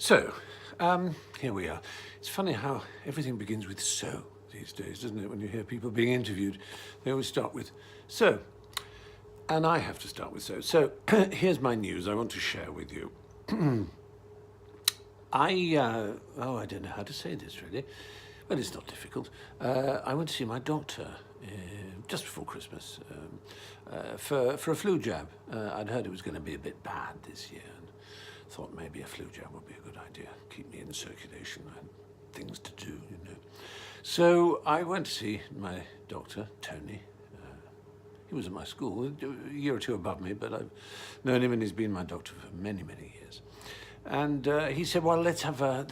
So, here we are. It's funny how everything begins with so these days, doesn't it? When you hear people being interviewed, they always start with so. And I have to start with so. So, here's my news I want to share with you. I don't know how to say this really. Well, it's not difficult. I went to see my doctor just before Christmas for a flu jab. I'd heard it was going to be a bit bad this year, and thought maybe a flu jab would be a good idea. Keep me in circulation. I had things to do, you know. So I went to see my doctor, Tony. He was at my school, a year or two above me, but I've known him and he's been my doctor for many, many years. And he said, well, let's have a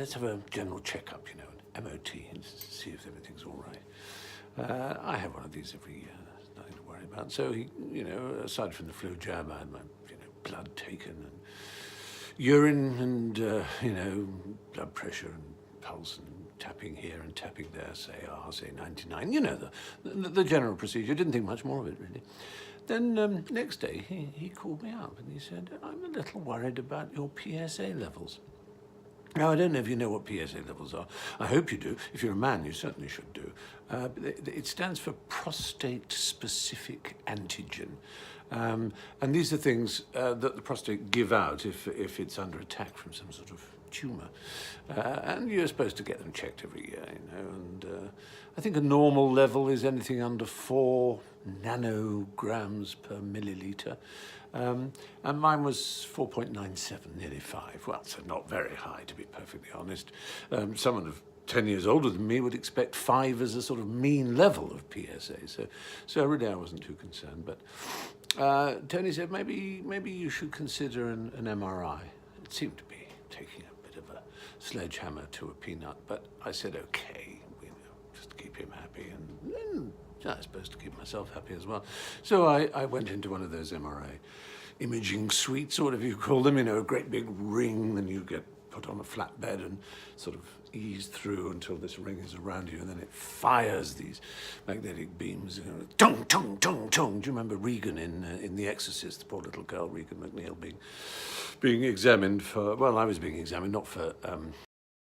general checkup, you know, an MOT, and see if everything's all right. I have one of these every year. There's nothing to worry about. So he, you know, aside from the flu jab, I had my, blood taken and urine and, blood pressure and pulse and tapping here and tapping there, say RSA 99. You know, the general procedure. Didn't think much more of it, really. Then next day, he called me up and he said, I'm a little worried about your PSA levels. Now, I don't know if you know what PSA levels are. I hope you do. If you're a man, you certainly should do. But it stands for prostate-specific antigen. And these are things that the prostate give out if it's under attack from some sort of tumour. And you're supposed to get them checked every year, you know. And I think a normal level is anything under 4 nanograms per milliliter. And mine was 4.97, nearly 5. Well, so not very high, to be perfectly honest. Someone of 10 years older than me would expect 5 as a sort of mean level of PSA. So really I wasn't too concerned. But Tony said, maybe you should consider an MRI. It seemed to be taking a bit of a sledgehammer to a peanut, but I said, okay, you know, just to keep him happy, and I was supposed to keep myself happy as well. So I went into one of those MRI imaging suites, or whatever you call them, you know, a great big ring, then you get put on a flat bed and sort of ease through until this ring is around you, and then it fires these magnetic beams, you know, tung, tung, tung, tung. Do you remember Regan in The Exorcist, the poor little girl, Regan MacNeil, being examined for, well, I was being examined, not for